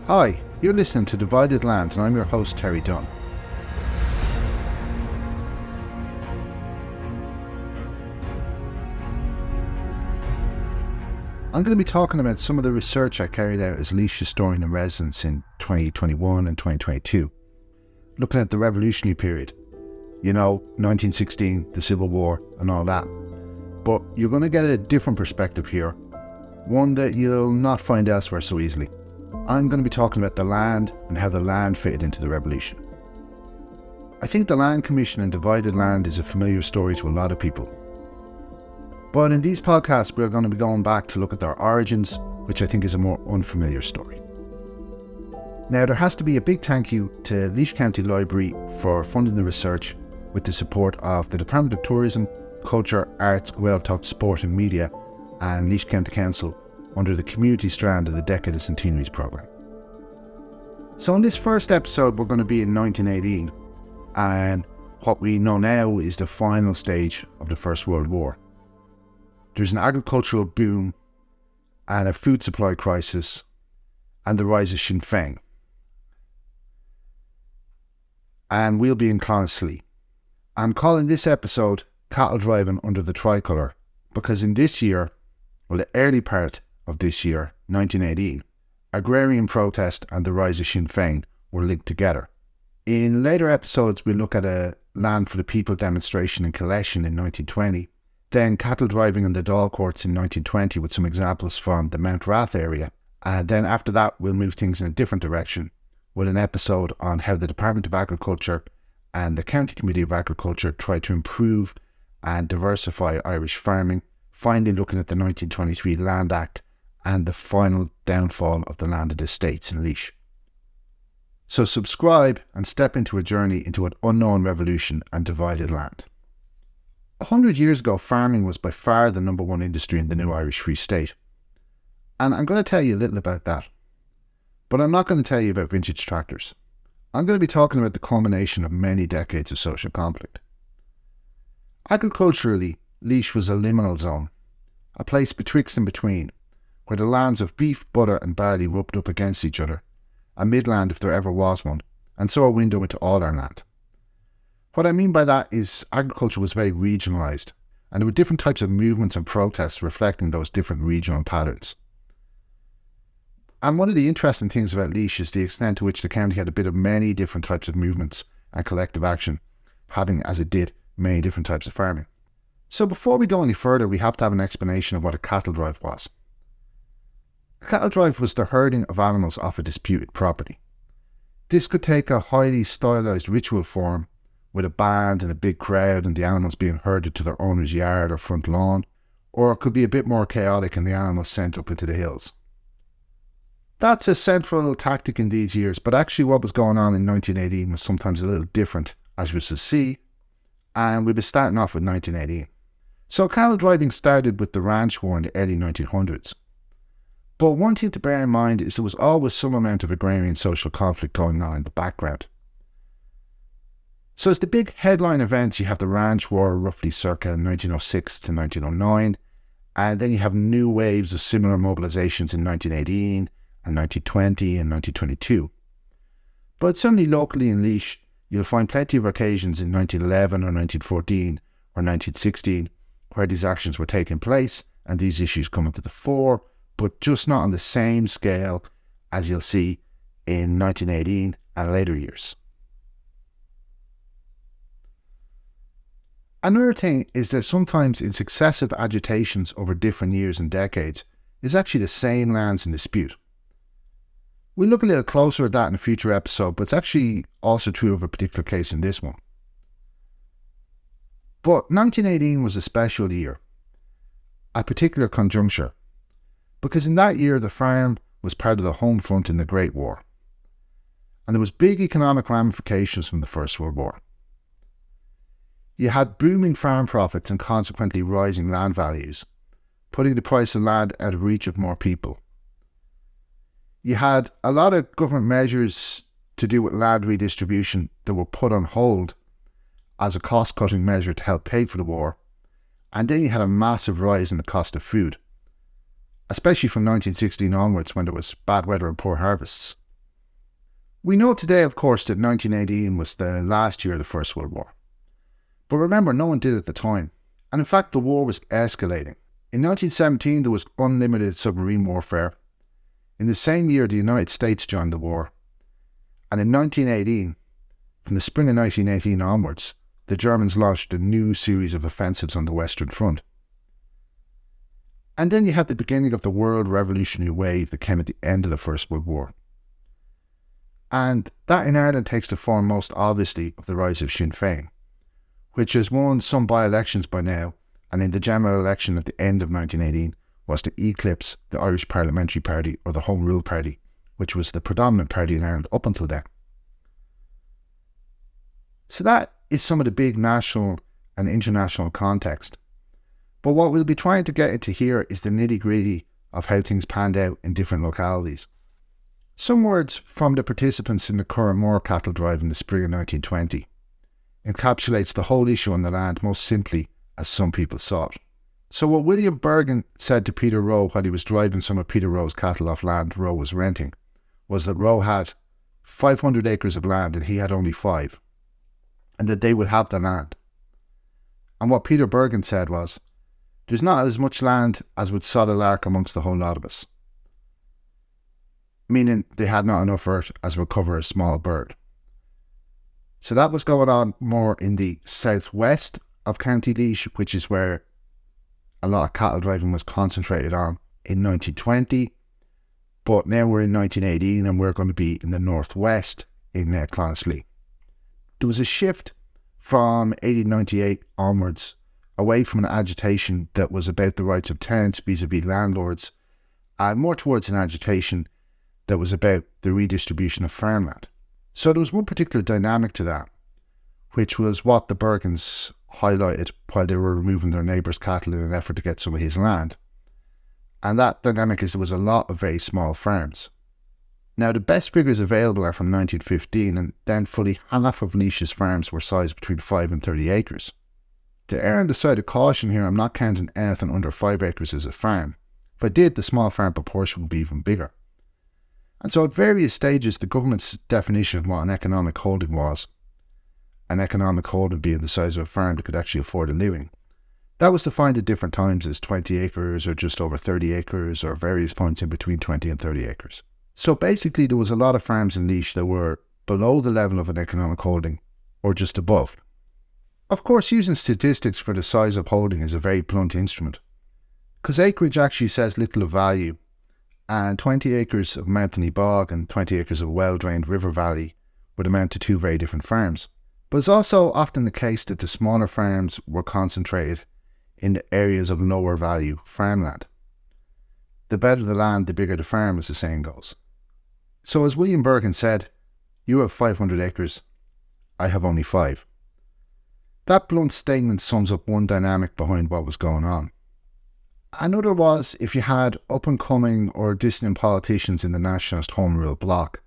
Hi, you're listening to Divided Land and I'm your host Terry Dunne. I'm going to be talking about some of the research I carried out as Laois historian in residence in 2021 and 2022, looking at the revolutionary period, 1916, the Civil War and all that. But you're going to get a different perspective here, one that you'll not find elsewhere so easily. I'm going to be talking about the land and how the land fitted into the revolution. I think the Land Commission and Divided Land is a familiar story to a lot of people. But in these podcasts we're going to be going back to look at their origins, which I think is a more unfamiliar story. Now there has to be a big thank you to Laois County Library for funding the research with the support of the Department of Tourism, Culture, Arts, Gaeltacht, Sport and Media and Laois County Council under the community strand of the Decade of Centenaries programme. So in this first episode we're going to be in 1918, and what we know now is the final stage of the First World War. There's an agricultural boom and a food supply crisis and the rise of Sinn Féin. And we'll be in Clonaslee. I'm calling this episode Cattle Driving Under the Tricolour because in this year, the early part of this year, 1918, agrarian protest and the rise of Sinn Féin were linked together. In later episodes we'll look at a Land for the People demonstration in Clonaslee in 1920, then cattle driving in the Dáil courts in 1920 with some examples from the Mount Rath area, and then after that we'll move things in a different direction with an episode on how the Department of Agriculture and the County Committee of Agriculture tried to improve and diversify Irish farming, finally looking at the 1923 Land Act and the final downfall of the landed estates in Laois. So subscribe and step into a journey into an unknown revolution and divided land. 100 years ago, farming was by far the number one industry in the new Irish Free State. And I'm going to tell you a little about that. But I'm not going to tell you about vintage tractors. I'm going to be talking about the culmination of many decades of social conflict. Agriculturally, Laois was a liminal zone, a place betwixt and between, where the lands of beef, butter and barley rubbed up against each other, a midland if there ever was one, and so a window into all our land. What I mean by that is agriculture was very regionalised, and there were different types of movements and protests reflecting those different regional patterns. And one of the interesting things about Laois is the extent to which the county had a bit of many different types of movements and collective action, having, as it did, many different types of farming. So before we go any further, we have to have an explanation of what a cattle drive was. A cattle drive was the herding of animals off a disputed property. This could take a highly stylised ritual form, with a band and a big crowd and the animals being herded to their owner's yard or front lawn, or it could be a bit more chaotic and the animals sent up into the hills. That's a central tactic in these years, but actually what was going on in 1918 was sometimes a little different, as we shall see, and we'll be starting off with 1918. So cattle driving started with the ranch war in the early 1900s. But one thing to bear in mind is there was always some amount of agrarian social conflict going on in the background. So as the big headline events, you have the ranch war roughly circa 1906 to 1909, and then you have new waves of similar mobilisations in 1918 and 1920 and 1922. But certainly locally in Laois, you'll find plenty of occasions in 1911 or 1914 or 1916 where these actions were taking place and these issues come into the fore, but just not on the same scale as you'll see in 1918 and later years. Another thing is that sometimes in successive agitations over different years and decades is actually the same lands in dispute. We'll look a little closer at that in a future episode, but it's actually also true of a particular case in this one. But 1918 was a special year, a particular conjuncture, because in that year the farm was part of the home front in the Great War, and there was big economic ramifications from the First World War. You had booming farm profits and consequently rising land values, putting the price of land out of reach of more people. You had a lot of government measures to do with land redistribution that were put on hold as a cost-cutting measure to help pay for the war, and then you had a massive rise in the cost of food, especially from 1916 onwards when there was bad weather and poor harvests. We know today, of course, that 1918 was the last year of the First World War. But remember, no one did at the time. And in fact, the war was escalating. In 1917, there was unlimited submarine warfare. In the same year, the United States joined the war. And in 1918, from the spring of 1918 onwards, the Germans launched a new series of offensives on the Western Front. And then you had the beginning of the World Revolutionary Wave that came at the end of the First World War. And that in Ireland takes the form most obviously of the rise of Sinn Féin, which has won some by-elections by now, and in the general election at the end of 1918 was to eclipse the Irish Parliamentary Party or the Home Rule Party, which was the predominant party in Ireland up until then. So that is some of the big national and international context. But what we'll be trying to get into here is the nitty-gritty of how things panned out in different localities. Some words from the participants in the Curramore cattle drive in the spring of 1920 encapsulates the whole issue on the land most simply as some people saw it. So what William Bergen said to Peter Rowe while he was driving some of Peter Rowe's cattle off land Rowe was renting was that Rowe had 500 acres of land and he had only 5, and that they would have the land. And what Peter Bergen said was, "There's not as much land as would sod a lark amongst the whole lot of us," meaning they had not enough earth as would cover a small bird. So that was going on more in the southwest of County Laois, which is where a lot of cattle driving was concentrated on in 1920. But now we're in 1918 and we're going to be in the northwest in Clonaslee. There was a shift from 1898 onwards away from an agitation that was about the rights of tenants vis-a-vis landlords and more towards an agitation that was about the redistribution of farmland. So there was one particular dynamic to that, which was what the Bergens highlighted while they were removing their neighbour's cattle in an effort to get some of his land. And that dynamic is there was a lot of very small farms. Now the best figures available are from 1915, and then fully half of Laois's farms were sized between 5 and 30 acres. To err on the side of caution here, I'm not counting anything under 5 acres as a farm. If I did, the small farm proportion would be even bigger. And so at various stages, the government's definition of what an economic holding was, an economic holding being the size of a farm that could actually afford a living, that was defined at different times as 20 acres or just over 30 acres or various points in between 20 and 30 acres. So basically there was a lot of farms in Laois that were below the level of an economic holding or just above. Of course, using statistics for the size of holding is a very blunt instrument, because acreage actually says little of value, and 20 acres of mountainy bog and 20 acres of well-drained river valley would amount to 2 very different farms. But it's also often the case that the smaller farms were concentrated in the areas of lower value farmland. The better the land, the bigger the farm, as the saying goes. So as William Bergen said, "You have 500 acres, I have only 5. That blunt statement sums up one dynamic behind what was going on. Another was if you had up-and-coming or dissident politicians in the nationalist Home Rule bloc,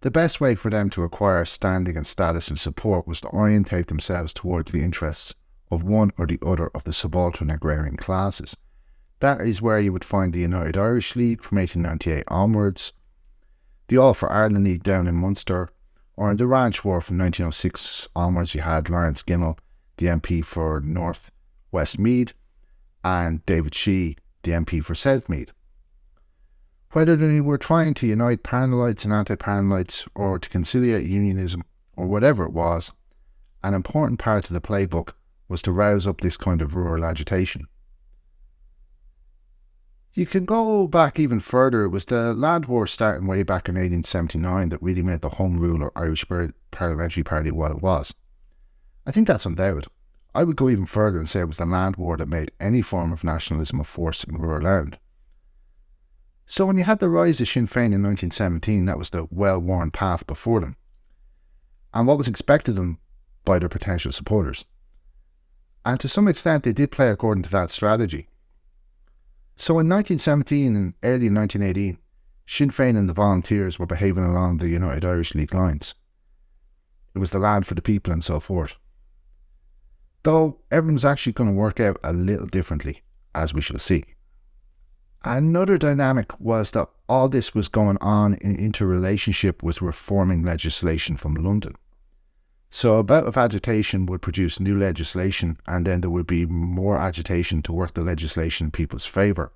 the best way for them to acquire standing and status and support was to orientate themselves towards the interests of one or the other of the subaltern agrarian classes. That is where you would find the United Irish League from 1898 onwards, the All for Ireland League down in Munster, or in the Ranch War from 1906 onwards you had Lawrence Ginnell, the MP for North West Meath, and David Sheehy, the MP for South Meath. Whether they were trying to unite Parnellites and anti-Parnellites or to conciliate unionism or whatever it was, an important part of the playbook was to rouse up this kind of rural agitation. You can go back even further. It was the land war starting way back in 1879 that really made the Home Rule or Irish Parliamentary Party what it was. I think that's undoubted. I would go even further and say it was the land war that made any form of nationalism a force in rural Ireland. So when you had the rise of Sinn Féin in 1917, that was the well-worn path before them, and what was expected of them by their potential supporters. And to some extent they did play according to that strategy. So in 1917 and early 1918, Sinn Féin and the Volunteers were behaving along the United Irish League lines. It was the land for the people and so forth. Though everything was actually going to work out a little differently, as we shall see. Another dynamic was that all this was going on in interrelationship with reforming legislation from London. So a bout of agitation would produce new legislation, and then there would be more agitation to work the legislation in people's favour.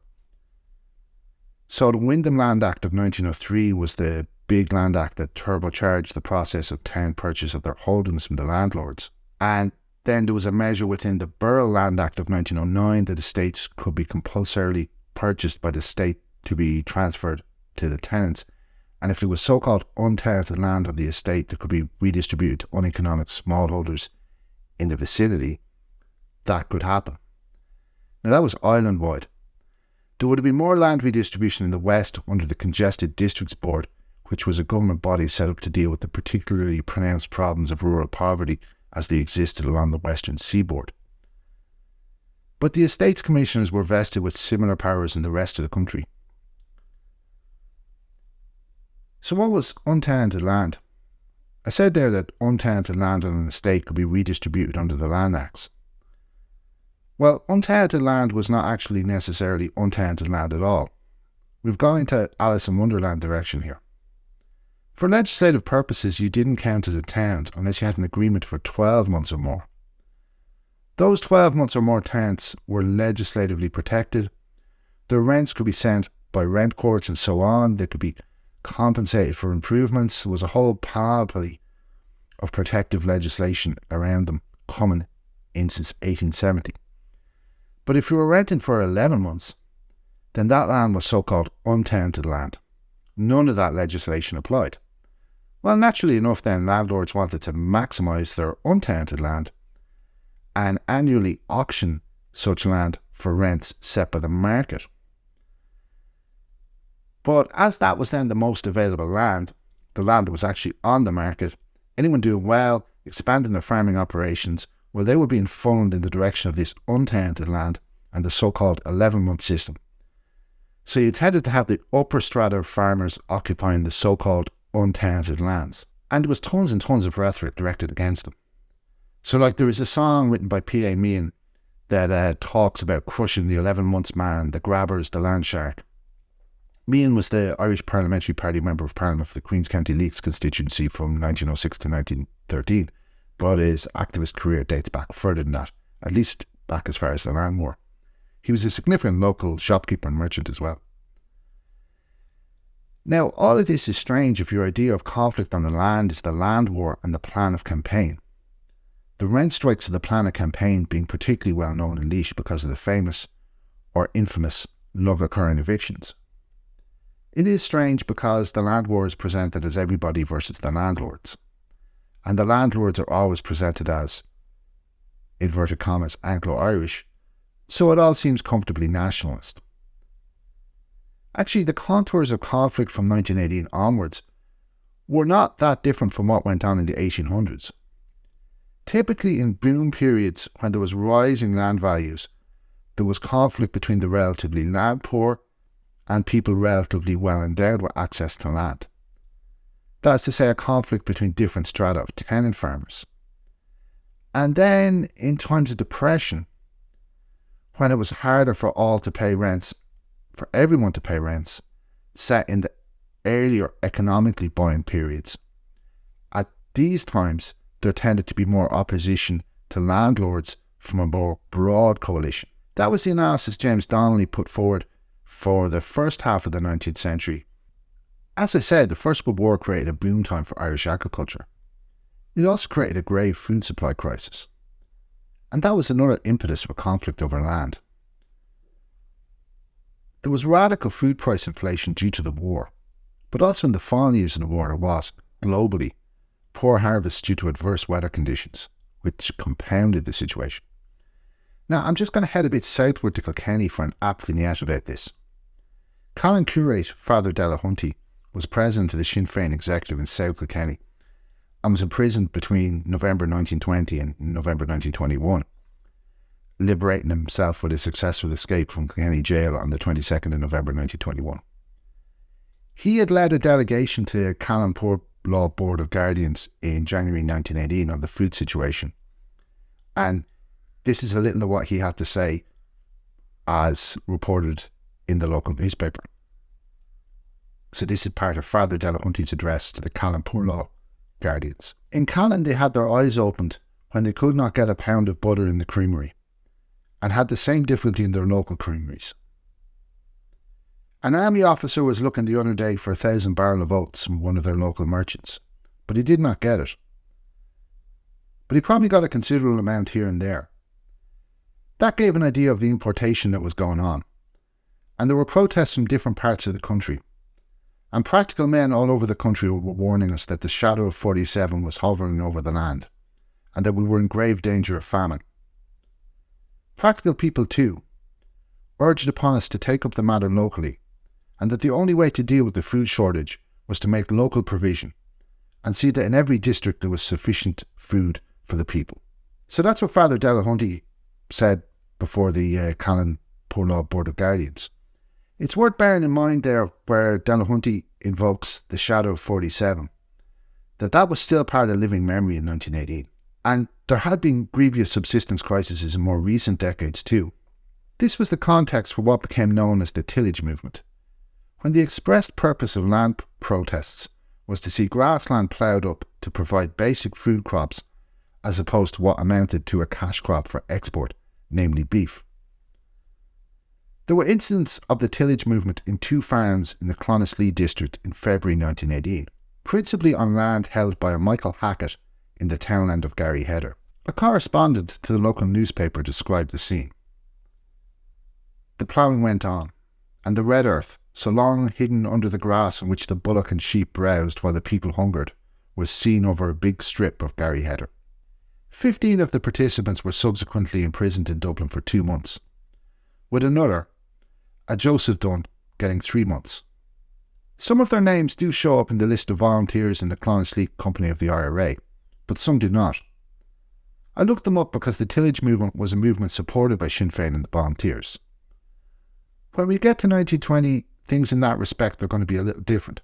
So the Wyndham Land Act of 1903 was the big land act that turbocharged the process of town purchase of their holdings from the landlords. And then there was a measure within the Borough Land Act of 1909 that estates could be compulsorily purchased by the state to be transferred to the tenants. And if there was so-called untenanted land on the estate that could be redistributed to uneconomic smallholders in the vicinity, that could happen. Now that was island-wide. There would have been more land redistribution in the west under the Congested Districts Board, which was a government body set up to deal with the particularly pronounced problems of rural poverty as they existed along the western seaboard. But the Estates Commissioners were vested with similar powers in the rest of the country. So what was untenanted land? I said there that untenanted land on an estate could be redistributed under the Land Acts. Well, untenanted land was not actually necessarily untenanted land at all. We've gone into Alice in Wonderland direction here. For legislative purposes, you didn't count as a tenant unless you had an agreement for 12 months or more. Those 12 months or more tenants were legislatively protected. Their rents could be sent by rent courts and so on. They could be compensated for improvements. There was a whole panoply of protective legislation around them coming in since 1870. But if you were renting for 11 months, then that land was so-called untenanted land. None of that legislation applied. Well, naturally enough then, landlords wanted to maximise their untenanted land and annually auction such land for rents set by the market. But as that was then the most available land, the land that was actually on the market, anyone doing well, expanding their farming operations, well, they were being funneled in the direction of this untenanted land and the so-called 11-month system. So you tended to have the upper strata of farmers occupying the so-called untenanted lands. And there was tons and tons of rhetoric directed against them. So like there is a song written by P.A. Meehan that talks about crushing the 11 months man, the grabbers, the land shark. Meehan was the Irish Parliamentary Party Member of Parliament for the Queen's County Leaks constituency from 1906 to 1913, but his activist career dates back further than that, at least back as far as the Land War. He was a significant local shopkeeper and merchant as well. Now, all of this is strange if your idea of conflict on the land is the land war and the plan of campaign. The rent strikes of the plan of campaign being particularly well known in Laois because of the famous or infamous lug occurring evictions. It is strange because the land war is presented as everybody versus the landlords. And the landlords are always presented as, inverted commas, Anglo-Irish, so it all seems comfortably nationalist. Actually, the contours of conflict from 1918 onwards were not that different from what went on in the 1800s. Typically in boom periods when there was rising land values, there was conflict between the relatively land poor and people relatively well endowed with access to land. That is to say, a conflict between different strata of tenant farmers. And then in times of depression, when it was harder for all to pay rents, for everyone to pay rents, set in the earlier economically buoyant periods, at these times there tended to be more opposition to landlords from a more broad coalition. That was the analysis James Donnelly put forward for the first half of the 19th century. As I said, the First World War created a boom time for Irish agriculture. It also created a grave food supply crisis. And that was another impetus for conflict over land. There was radical food price inflation due to the war, but also in the final years of the war there was, globally, poor harvests due to adverse weather conditions, which compounded the situation. Now, I'm just going to head a bit southward to Kilkenny for an apt vignette about this. Colin Curate, Father Delahunty, was president of the Sinn Féin executive in South Kilkenny and was imprisoned between November 1920 and November 1921, liberating himself with a successful escape from Kilkenny jail on the 22nd of November 1921. He had led a delegation to the Callan Poor Law Board of Guardians in January 1918 on the food situation, and this is a little of what he had to say as reported in the local newspaper. So this is part of Father Delahunty's address to the Callan Poor Law Guardians. In Callan they had their eyes opened when they could not get a pound of butter in the creamery, and had the same difficulty in their local creameries. An army officer was looking the other day for 1,000 barrel of oats from one of their local merchants, but he did not get it. But he probably got a considerable amount here and there. That gave an idea of the importation that was going on, and there were protests from different parts of the country, and practical men all over the country were warning us that the shadow of 47 was hovering over the land, and that we were in grave danger of famine. Practical people too urged upon us to take up the matter locally, and that the only way to deal with the food shortage was to make local provision and see that in every district there was sufficient food for the people. So that's what Father Delahunty said before the Callan Poor Law Board of Guardians. It's worth bearing in mind there where Delahunty invokes the shadow of 47, that was still part of living memory in 1918. And there had been grievous subsistence crises in more recent decades too. This was the context for what became known as the tillage movement, when the expressed purpose of land protests was to see grassland ploughed up to provide basic food crops as opposed to what amounted to a cash crop for export, namely beef. There were incidents of the tillage movement in 2 farms in the Clonaslee district in February 1918, principally on land held by a Michael Hackett in the townland of Garryheader. A correspondent to the local newspaper described the scene. The ploughing went on, and the red earth, so long hidden under the grass on which the bullock and sheep browsed while the people hungered, was seen over a big strip of Garryheader. 15 of the participants were subsequently imprisoned in Dublin for 2 months, with another, a Joseph Dunne, getting 3 months. Some of their names do show up in the list of volunteers in the Clonaslee Company of the IRA, but some do not. I looked them up because the tillage movement was a movement supported by Sinn Féin and the volunteers. When we get to 1920, things in that respect are going to be a little different.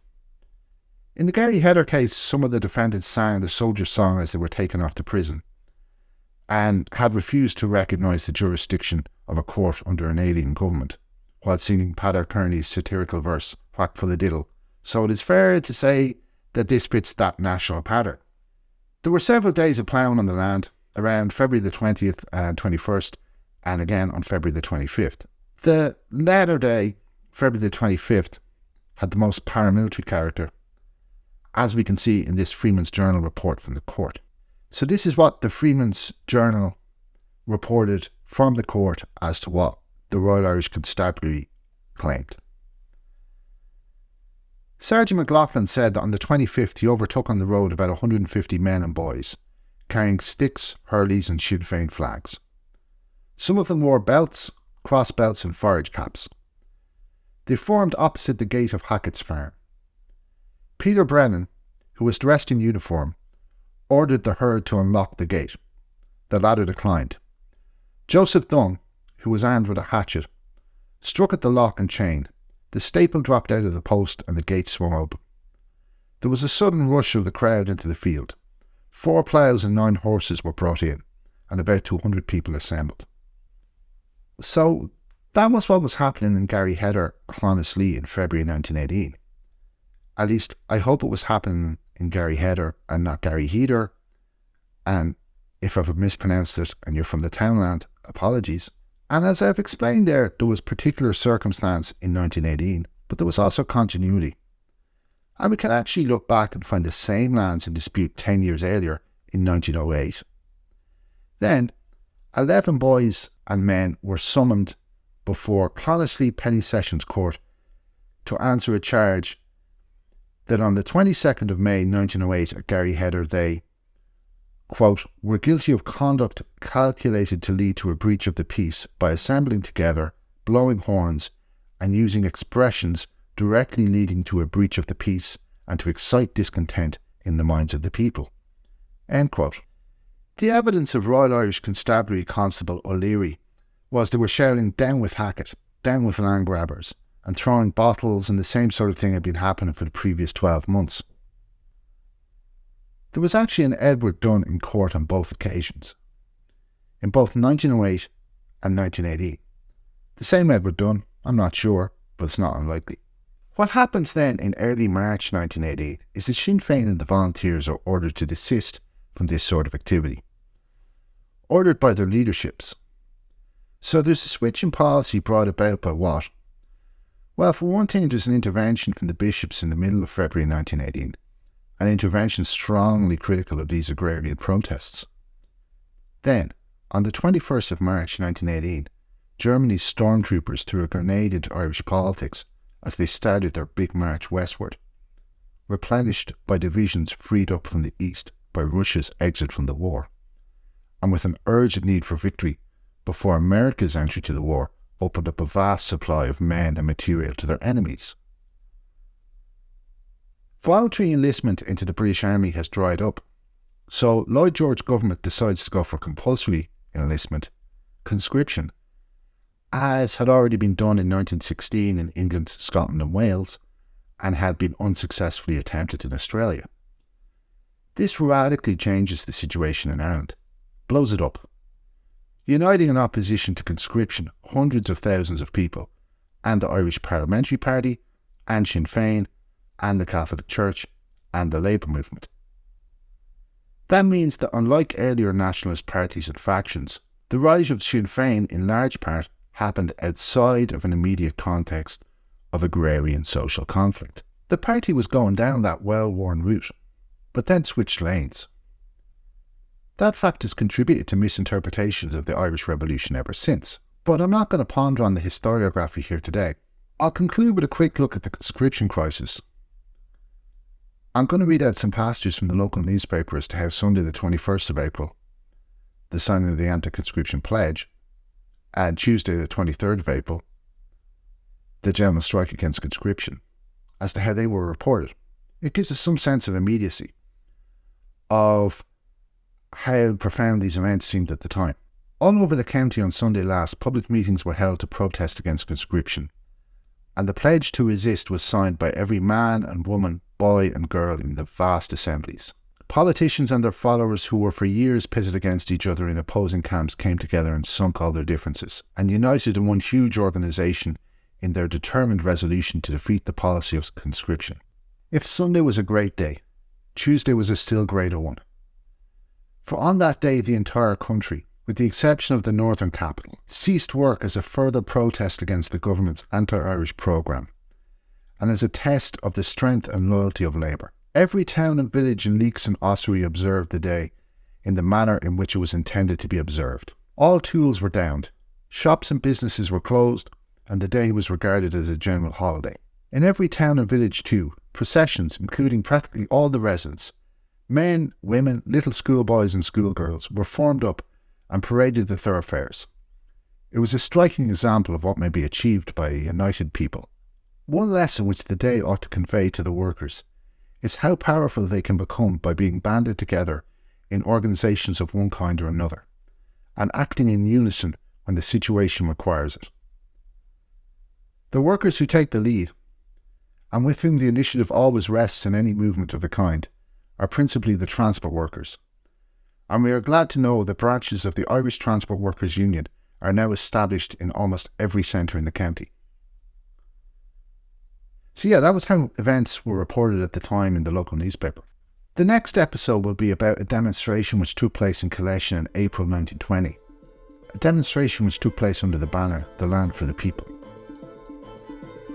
In the Garryheader case, some of the defendants sang the soldier's song as they were taken off to prison, and had refused to recognise the jurisdiction of a court under an alien government, while singing Padder Kearney's satirical verse, "Whack for the diddle," so it is fair to say that this fits that national pattern. There were several days of ploughing on the land, around February the 20th and 21st, and again on February the 25th. The latter day, February the 25th, had the most paramilitary character, as we can see in this Freeman's Journal report from the court. So this is what the Freeman's Journal reported from the court as to what the Royal Irish Constabulary claimed. Sergeant McLaughlin said that on the 25th he overtook on the road about 150 men and boys, carrying sticks, hurleys and Sinn Féin flags. Some of them wore belts, cross belts and forage caps. They formed opposite the gate of Hackett's farm. Peter Brennan, who was dressed in uniform, ordered the herd to unlock the gate. The latter declined. Joseph Dunne, who was armed with a hatchet, struck at the lock and chain. The staple dropped out of the post and the gate swung open. There was a sudden rush of the crowd into the field. 4 ploughs and 9 horses were brought in, and about 200 people assembled. So that was what was happening in Garryheader, Clonaslee in February 1918. At least I hope it was happening in Garryheader and not Garryheader, and if I've mispronounced it and you're from the townland, apologies. And as I've explained there was particular circumstance in 1918, but there was also continuity. And we can actually look back and find the same lands in dispute 10 years earlier in 1908. Then, 11 boys and men were summoned before Clonaslee Penny Sessions Court to answer a charge that on the 22nd of May 1908 at Garryheader they, quote, were guilty of conduct calculated to lead to a breach of the peace by assembling together, blowing horns, and using expressions directly leading to a breach of the peace and to excite discontent in the minds of the people. End quote. The evidence of Royal Irish Constabulary Constable O'Leary was they were shouting "down with Hackett, down with land grabbers," and throwing bottles, and the same sort of thing had been happening for the previous 12 months. There was actually an Edward Dunne in court on both occasions, in both 1908 and 1918. The same Edward Dunne, I'm not sure, but it's not unlikely. What happens then in early March 1988 is that Sinn Féin and the volunteers are ordered to desist from this sort of activity, ordered by their leaderships. So there's a switch in policy brought about by what? Well, for one thing, there's an intervention from the bishops in the middle of February 1918, an intervention strongly critical of these agrarian protests. Then, on the 21st of March 1918, Germany's stormtroopers threw a grenade into Irish politics as they started their big march westward, replenished by divisions freed up from the east by Russia's exit from the war, and with an urgent need for victory before America's entry to the war opened up a vast supply of men and material to their enemies. Voluntary enlistment into the British Army has dried up, so Lloyd George government decides to go for compulsory enlistment, conscription, as had already been done in 1916 in England, Scotland and Wales, and had been unsuccessfully attempted in Australia. This radically changes the situation in Ireland, blows it up, uniting in opposition to conscription hundreds of thousands of people, and the Irish Parliamentary Party, and Sinn Féin, and the Catholic Church, and the Labour movement. That means that unlike earlier nationalist parties and factions, the rise of Sinn Féin in large part happened outside of an immediate context of agrarian social conflict. The party was going down that well-worn route, but then switched lanes. That fact has contributed to misinterpretations of the Irish Revolution ever since, but I'm not going to ponder on the historiography here today. I'll conclude with a quick look at the conscription crisis. I'm going to read out some passages from the local newspaper as to how Sunday the 21st of April, the signing of the anti-conscription pledge, and Tuesday the 23rd of April, the general strike against conscription, as to how they were reported. It gives us some sense of immediacy of how profound these events seemed at the time. All over the county on Sunday last, public meetings were held to protest against conscription, and the pledge to resist was signed by every man and woman, boy and girl in the vast assemblies. Politicians and their followers who were for years pitted against each other in opposing camps came together and sunk all their differences, and united in one huge organisation in their determined resolution to defeat the policy of conscription. If Sunday was a great day, Tuesday was a still greater one. For on that day the entire country, with the exception of the northern capital, ceased work as a further protest against the government's anti-Irish programme, and as a test of the strength and loyalty of Labour. Every town and village in Leaks and Ossory observed the day in the manner in which it was intended to be observed. All tools were downed, shops and businesses were closed, and the day was regarded as a general holiday. In every town and village too, processions, including practically all the residents, men, women, little schoolboys and schoolgirls, were formed up and paraded the thoroughfares. It was a striking example of what may be achieved by a united people. One lesson which the day ought to convey to the workers is how powerful they can become by being banded together in organisations of one kind or another, and acting in unison when the situation requires it. The workers who take the lead, and with whom the initiative always rests in any movement of the kind, are principally the transport workers, and we are glad to know that branches of the Irish Transport Workers Union are now established in almost every centre in the county. So yeah, that was how events were reported at the time in the local newspaper. The next episode will be about a demonstration which took place in Clonaslee in April 1920. A demonstration which took place under the banner, The Land for the People.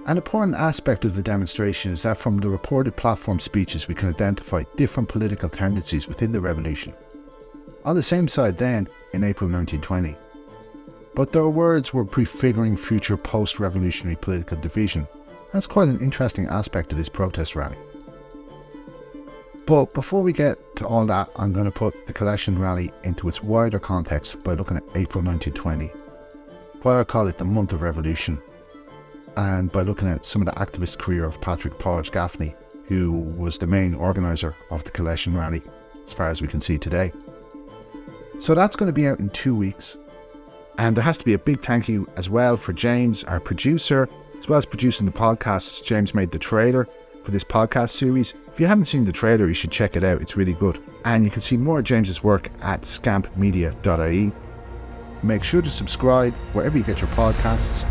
An important aspect of the demonstration is that from the reported platform speeches we can identify different political tendencies within the revolution. On the same side then, in April 1920. But their words were prefiguring future post-revolutionary political division. That's quite an interesting aspect of this protest rally. But before we get to all that, I'm going to put the Clonaslee rally into its wider context by looking at April 1920, why I call it the month of revolution, and by looking at some of the activist career of Patrick Porridge Gaffney, who was the main organiser of the Clonaslee rally, as far as we can see today. So that's going to be out in 2 weeks. And there has to be a big thank you as well for James, our producer. As well as producing the podcasts, James made the trailer for this podcast series. If you haven't seen the trailer, you should check it out. It's really good. And you can see more of James's work at scampmedia.ie. Make sure to subscribe wherever you get your podcasts.